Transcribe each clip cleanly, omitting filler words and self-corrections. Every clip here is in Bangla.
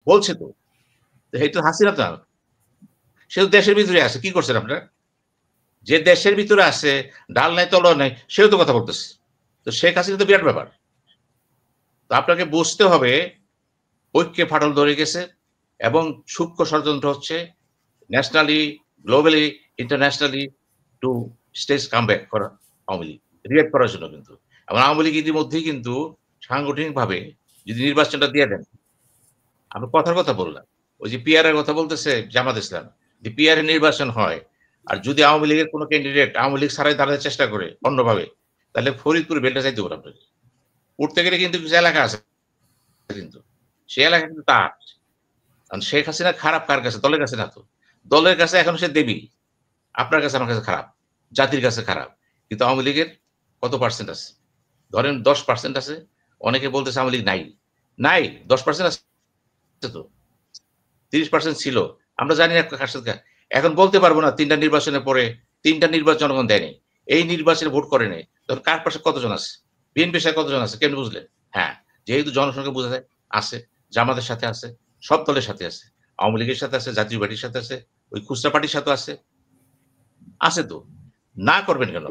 বলছে তো। এটা হাসিনা তো, সে তো দেশের ভিতরে আছে। কি করছেন আপনারা? যে দেশের ভিতরে আছে, ডাল নাই তলোয়ার নাই, সেও তো কথা বলতেছে। তো শেখ হাসিনা তো বিরাট ব্যাপার। তো আপনাকে বুঝতে হবে ঐক্যে ফাটল ধরে গেছে এবং সূক্ষ্ম ষড়যন্ত্র হচ্ছে nationally, globally, internationally to stage comeback করা আওয়ামী লীগ। রিঅ্যাক্ট করার জন্য কিন্তু। এবং আওয়ামী লীগ ইতিমধ্যেই কিন্তু সাংগঠনিকভাবে যদি নির্বাচনটা দিয়ে দেন, আমি কথার কথা বললাম। ওই যে পিআর এর কথা বলতেছে জামাত ইসলাম। যদি পিআর এর নির্বাচন হয়, আর যদি আওয়ামী লীগের কোন ক্যান্ডিডেট আওয়ামী লীগ ছাড়াই দাঁড়াতে চেষ্টা করে অন্যভাবে, তাহলে ফরিদপুর বেলটা চাইতে পারে আপনাকে। উঠতে গেলে কিন্তু কিছু এলাকা আছে কিন্তু। সেই এলাকা কিন্তু তার। কারণ শেখ হাসিনা খারাপ কার কাছে? দলের কাছে না তো। দলের কাছে এখন সে দেবী। আপনার কাছে আমার কাছে খারাপ। জাতির কাছে খারাপ। কিন্তু আওয়ামী লীগের কত পার্সেন্ট আছে? ধরেন 10% আছে। অনেকে বলতেছে আওয়ামী লীগ নাই। নাই 10% আছে তো। 30% ছিল। আমরা জানি না কার সাথে কার। এখন বলতে পারবো না ৩ টা নির্বাচনের পরে ৩ টা নির্বাচন জনগণ দেয়নি। এই নির্বাচনে ভোট করে নাই। তখন কার পাশে কতজন আছে? বিএনপির সাথে কতজন আছে? কেমনে বুঝলেন? হ্যাঁ, যেহেতু জনসংখ্যা বোঝা যায় আছে। জামাতের সাথে আছে। সব দলের সাথে আছে। আওয়ামী লীগের সাথে আছে, জাতীয় পার্টির সাথে আছে, ওই খুচরা পার্টির সাথেও আছে। আছে তো। না করবেন কেন?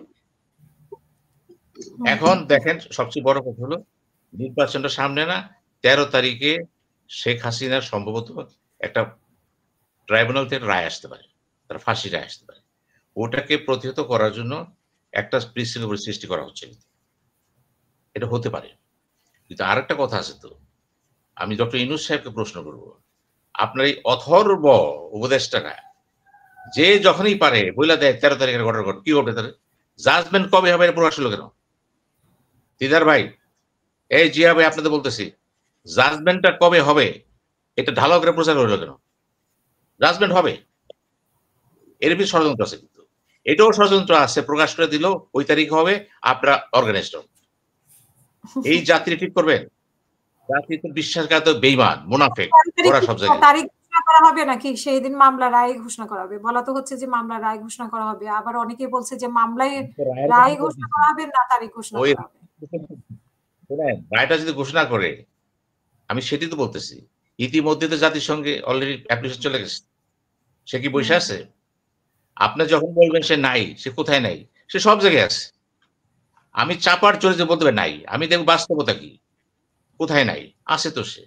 এখন দেখেন সবচেয়ে বড় কথা হলো নির্বাচনটা সামনে না, ১৩ তারিখে শেখ হাসিনার সম্ভবত একটা ট্রাইব্যুনাল থেকে রায় আসতে পারে। তার ফাঁসির রায় আসতে পারে। ওটাকে প্রতিহত করার জন্য একটা পরিস্থিতি সৃষ্টি করা হচ্ছে কিন্তু। এটা হতে পারে। কিন্তু আরেকটা কথা আছে তো। আমি ডক্টর ইউনূস সাহেবকে প্রশ্ন করব। আপনার এই অথর্ব উপদেষ্টারা যে যখনই পারে বইলা দেয় ১৩ তারিখের ঘটনার ঘটনা। কি ঘটে তাহলে? জাজমেন্ট কবে হবে এটা প্রকাশ হলো কেন? দিদার ভাই, এই জিয়া ভাই আপনাদের বলতেছি, জাজমেন্টটা কবে হবে? এটা ঢালাও করে প্রচার হলো কেন? জাজমেন্ট হবে। এর ভিতরে ষড়যন্ত্র আছে কিন্তু। এটাও ষড়যন্ত্র আছে, প্রকাশ করে দিল ওই তারিখ হবে, আপনারা অর্গানাইজড হন। এই জাতি ঠিক করবেন? জাতি তো বিশ্বাসঘাতক, বেঈমান, মুনাফিক, ওরা সব জায়গায়। তারিখ ঘোষণা করা হবে নাকি সেই দিন মামলা রায় ঘোষণা করা হবে? বলা তো হচ্ছে যে মামলা রায় ঘোষণা করা হবে। আবার অনেকে বলছে যে মামলায় রায় ঘোষণা করা হবে না তারিখ ঘোষণা করা হবে। রায়টা যদি ঘোষণা করে, আমি সেটি তো বলতেছি। ইতিমধ্যে তো জাতিসংঘে অলরেডি অ্যাপ্লিকেশন চলে গেছে। সে কি বসে আছে? আপনি যখন বলবেন সে নাই, সে কোথায় নাই? সে সব জায়গায় আছে। আমি চাপার চরিত্রে বলতে নাই। আমি দেখব বাস্তবতা কি? কোথায় নাই? আছে তো সে।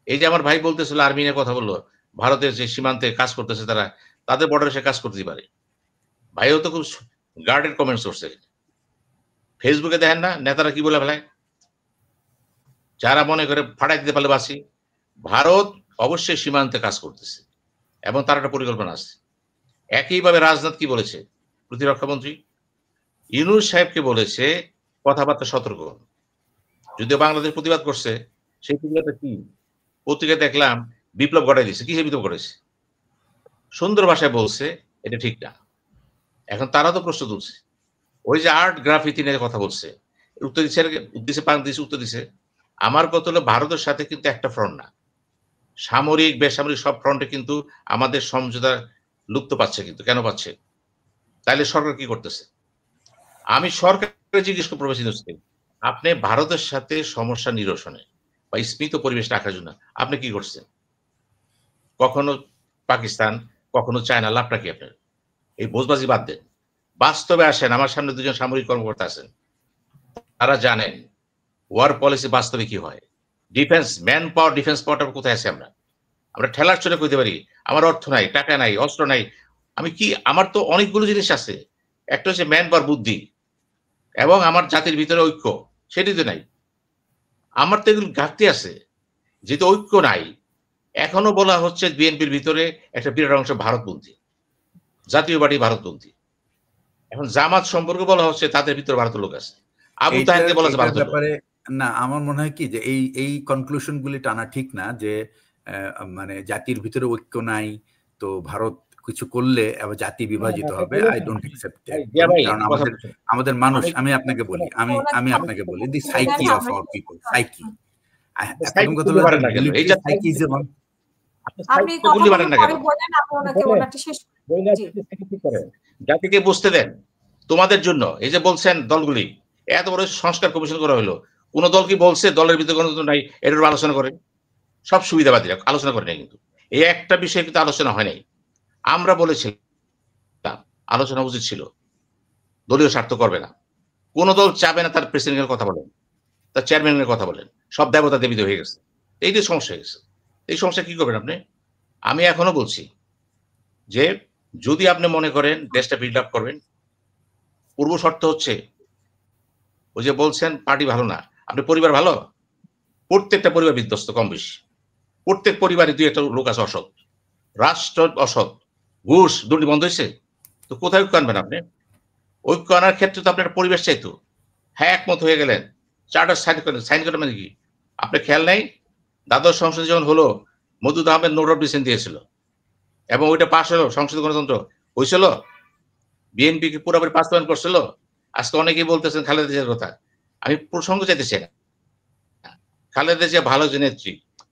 এই যে আমার ভাই বলতেছিল আর্মি নিয়ে কথা বলল। ভারতের যে সীমান্তে কাজ করতেছে তারা, তাদের বর্ডারে সে কাজ করতেই পারে। ভাইও তো খুব গার্ডেড কমেন্টস করছে। ফেসবুকে দেখেন না নেতারা কি বলে ফেলায়? যারা মনে করে ফাটাই দিতে পারলে বাঁচি। ভারত অবশ্যই সীমান্তে কাজ করতেছে এবং তার একটা পরিকল্পনা আছে। একইভাবে রাজনাথ কি বলেছে? প্রতিরক্ষা মন্ত্রী ইউনূস সাহেবকে বলেছে কথাবার্তা সতর্ক। যদিও বাংলাদেশ প্রতিবাদ করছে, সেই প্রতিবাদটা কি? পত্রিকায় দেখলাম বিপ্লব ঘটাই দিছে। কিসের বিপ্লব ঘটাইছে? সুন্দর ভাষায় বলছে এটা ঠিক না। এখন তারা তো প্রশ্ন তুলছে। ওই যে আর্ট গ্রাফিতি নিয়ে কথা বলছে। উত্তর দিচ্ছে বাংলাদেশ উত্তর দিছে। আমার কথা হলো ভারতের সাথে কিন্তু একটা ফ্রন্ট না। সামরিক, বেসামরিক সব ফ্রন্টে কিন্তু আমাদের সমঝোতা লুপ্ত পাচ্ছে কিন্তু। কেন পাচ্ছে? তাইলে সরকার কি করতেছে? আমি সরকারকে জিজ্ঞেস করে প্রবাসী থেকে, আপনি ভারতের সাথে সমস্যা নিরসনে বা স্মিত পরিবেশ রাখার জন্য আপনি কি করছেন? কখনো পাকিস্তান, কখনো চায়না, লাভটা কি আপনার? এই ভোজবাজি বাদ দেন। বাস্তবে আসেন, আমার সামনে দুজন সামরিক কর্মকর্তা আছেন। তারা জানেন ওয়ার পলিসি বাস্তবে কি হয়। ডিফেন্স, ম্যান পাওয়ার, ডিফেন্স পাওয়ারটা কোথায় আছে আমরা? আমরা ঠেলার চলে কইতে পারি, আমার অর্থ নাই, টাকা নাই, অস্ত্র নাই। আমি কি আমার তো অনেকগুলো জিনিস আছে। একটা হচ্ছে ম্যান পাওয়ার, বুদ্ধি এবং আমার জাতির ভিতরে ঐক্য, সেটি তো নাই। আমার তো এগুলো ঘাটতি আছে। যেহেতু ঐক্য নাই, এখনো বলা হচ্ছে বিএনপির ভিতরে একটা বিরাট অংশ ভারতপন্থী, জাতীয় পার্টি ভারতপন্থী। এখন জামাত সম্পর্কে বলা হচ্ছে তাদের ভিতরে ভারতের লোক আছে। আবু তাহেরকে বলা হচ্ছে ভারতের লোক। না, আমার মনে হয় কি যে এই কনক্লুশন গুলি টানা ঠিক না যে মানে জাতির ভিতরে ঐক্য নাই, তো ভারত কিছু করলে আবার জাতি বিভাজিত হবে। I don't accept that. কারণ আমাদের মানুষ, আমি আপনাকে বলি the psyche of our people, psyche. প্রথম কথা হলো সাইকি ইজ জাতিকে বুঝতে দেন তোমাদের জন্য। এই যে বলছেন দলগুলি এত বড় সংস্কার কমিশন করা হলো, কোন দল কি বলছে দলের ভিতরে গণতন্ত্র নাই? এটার আলোচনা করেন। সব সুবিধাবাদীরা আলোচনা করে নাই, কিন্তু এই একটা বিষয়ে কিন্তু আলোচনা হয় নাই। আমরা বলেছিলাম আলোচনা উচিত ছিল, দলীয় স্বার্থ করবে না, কোন দল চাবে না তার প্রেসিডেন্টের কথা বলেন, তার চেয়ারম্যানের কথা বলেন, সব দেবতা দেবীতে হয়ে গেছে। এই যে সমস্যা হয়ে গেছে, এই সমস্যা কি করবেন আপনি? আমি এখনো বলছি যে যদি আপনি মনে করেন দেশটা বিল্ড আপ করবেন, পূর্ব শর্ত হচ্ছে ওই যে বলছেন পার্টি ভালো না, আপনি পরিবার ভালো? প্রত্যেকটা পরিবার বিধ্বস্ত কম বেশি, প্রত্যেক পরিবারে দুই একটা লোক আছে অসৎ, রাষ্ট্র অসৎ, ঘুষ দুর্নীতি বন্ধ হয়েছে, তো কোথায় ঐক্য আনবেন আপনি? ঐক্য আনার ক্ষেত্রে তো আপনার পরিবেশ চাইতো। হ্যাঁ, একমত হয়ে গেলেন, চার্টার সাইন করেন মানে কি? আপনার খেয়াল নাই দ্বাদশ সংসদ যখন হলো, Moudud Ahmed note of dissent দিয়েছিল এবং ওইটা পাশ হলো, সংসদীয় গণতন্ত্র হয়েছিল, বিএনপি কি পুরোপুরি বাস্তবায়ন করছিল? আজকে অনেকেই বলতেছেন খালেদা জিয়ার কথা, আমি প্রসঙ্গ চাইতেছি না। খালেদা জিয়া ভালো যে নেত্রী,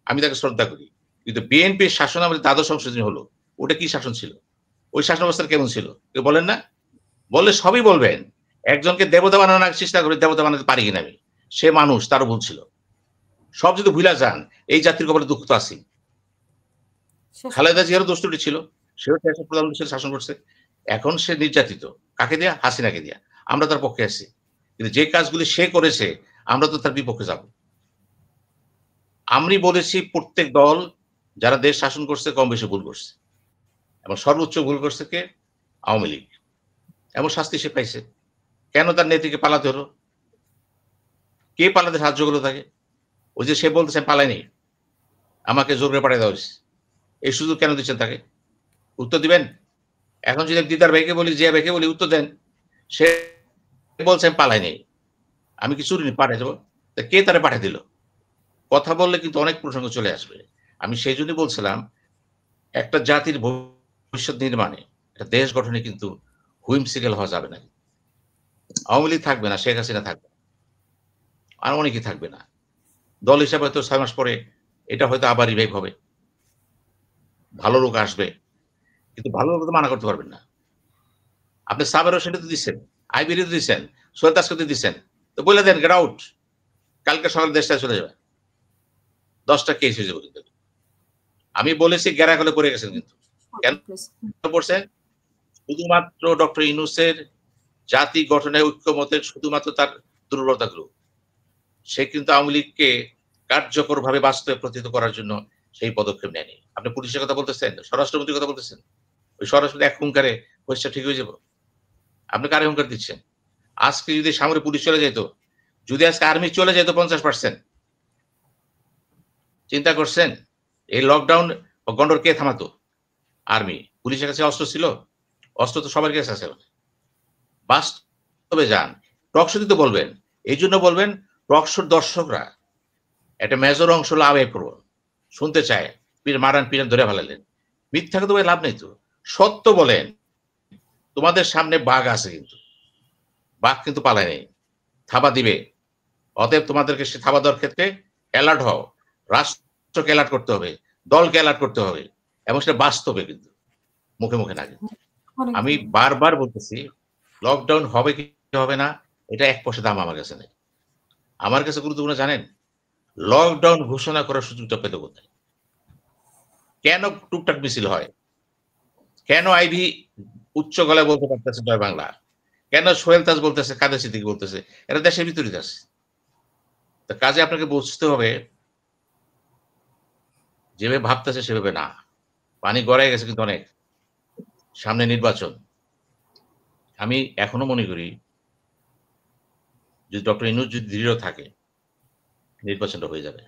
আমি তাকে শ্রদ্ধা করি, কিন্তু বিএনপির শাসন আমাদের দ্বাদশ সংশোধনী হলো, ওটা কি শাসন ছিল? ওই শাসন অবস্থা কেমন ছিল? কেউ বলেন না? বললে সবই বলবেন। একজনকে দেবতা বানানোর চেষ্টা করে দেবতা বানাতে পারি কিনা আমি, সে মানুষ, তারও ভুল ছিল। সব যদি ভুলা যান, এই জাতির কপালে দুঃখ তো আছেই। খালেদা জিয়ারও দোষ ত্রুটি ছিল, সেও প্রধানমন্ত্রী হিসেবে শাসন করছে, এখন সে নির্যাতিত, কাকে দিয়া? হাসিনাকে দিয়া। আমরা তার পক্ষে আছি, কিন্তু যে কাজগুলি সে করেছে আমরা তো তার বিপক্ষে যাব। আমি বলেছি প্রত্যেক দল যারা দেশ শাসন করছে কম বেশি ভুল করছে, এবং সর্বোচ্চ ভুল করছে কে? আওয়ামী লীগ। এমন শাস্তি সে পাইছে। কেন তার নেত্রীকে পালাতে হলো? কে পালাতে সাহায্য করলো তাকে? ওই যে সে বলতেছেন পালায়নি, আমাকে জোর করে পাঠিয়ে দেওয়া হয়েছে, এই সুযোগ কেন দিচ্ছেন তাকে? উত্তর দিবেন? এখন যদি দিদার ভাইকে বলি, জিয়া ভাইকে বলি উত্তর দেন, সে বলছেন পালায়নি, আমি কি চুরি পাঠিয়ে দেবো? কে তারা পাঠিয়ে দিল? কথা বললে কিন্তু অনেক প্রসঙ্গ চলে আসবে। আমি সেই জন্যই বলছিলাম একটা জাতির ভবিষ্যৎ নির্মাণে, একটা দেশ গঠনে কিন্তু হুইমসিক্যাল হওয়া যাবে না। আওয়ামী লীগ থাকবে না, শেখ হাসিনা থাকবে, আর অনেকেই থাকবে না। দল হিসাবে হয়তো 6 মাস পরে এটা হয়তো আবার রিভাইভ হবে, ভালো লোক আসবে, কিন্তু ভালো লোক তো মানা করতে পারবেন না। আপনি সাবের হোসেনকে তো দিচ্ছেন, আইবিরে তো দিচ্ছেন, সোহেল দাসকে তো দিচ্ছেন, তো বলে দেন গেট আউট, কালকে সকালে দেশটায় চলে যাবে, 10টা কেস হয়ে যাবে। কিন্তু আমি বলেছি গেরা করে পড়ে গেছেন, কিন্তু কেন পড়ছেন? শুধুমাত্র ডক্টর ইউনূসের জাতি গঠনে ঐক্যমতের শুধুমাত্র তার দুর্বলতাগুলো, সে কিন্তু আওয়ামী লীগকে কার্যকরভাবে বাস্তবে প্রতিহত করার জন্য সেই পদক্ষেপ নেয়নি। আপনি পুলিশের কথা বলতেছেন, স্বরাষ্ট্রমন্ত্রীর কথা বলতেছেন, ওই স্বরাষ্ট্রমন্ত্রী এক হুঙ্কারে পয়সা ঠিক হয়ে যাব? আপনি কারে হুঙ্কার দিচ্ছেন? আজকে যদি সামরিক পুলিশ চলে যেত, যদি আজকে আর্মি চলে যেত 50%, চিন্তা করছেন এই লকডাউন গন্ডর কে থামাতো? আর্মি। পুলিশের কাছে অস্ত্র ছিল? অস্ত্র তো সবার কাছে আছে। বাস্তবে যান, টকশো দিতে বলবেন, এই জন্য বলবেন টকশোর দর্শকরা একটা মেজর অংশ লাভ করবো, শুনতে চায়, মারান পিরান ধরে ফেলালেন। মিথ্যাকে তো লাভ নেই, তো সত্য বলেন। তোমাদের সামনে বাঘ আছে, কিন্তু বাঘ কিন্তু পালায় নেই, থাবা দিবে। অতএব তোমাদেরকে সে থাবা দেওয়ার ক্ষেত্রে অ্যালার্ট হও, রাষ্ট্রকে অ্যালার্ট করতে হবে, দলকে অ্যালার্ট করতে হবে, এবং সেটা বাস্তবে, কিন্তু মুখে মুখে না। কিন্তু আমি বারবার বলতেছি লকডাউন হবে কি হবে না, এটা 1 পয়সা দাম আমার কাছে নেই। আমার কাছে গুরুত্বপূর্ণ জানেন, লকডাউন ঘোষণা করার সুযোগটা পেতে কোথায়? কেন টুকটাক মিছিল হয়? কেন আইভি উচ্চ গলায় বলতে পারতেছে জয় বাংলা? কেন সোহেল তাজ বলতেছে, কাদের সিদ্দিকী বলতেছে? এটা দেশের ভিতরে আছে। কাজে আপনাকে বুঝতে হবে, যেভাবে ভাবতেছে সেভাবে না। পানি গড়ায় গেছে কিন্তু অনেক। সামনে নির্বাচন। আমি এখনো মনে করি যদি ডক্টর ইউনূস যদি দৃঢ় থাকে, নির্বাচনটা হয়ে যাবে।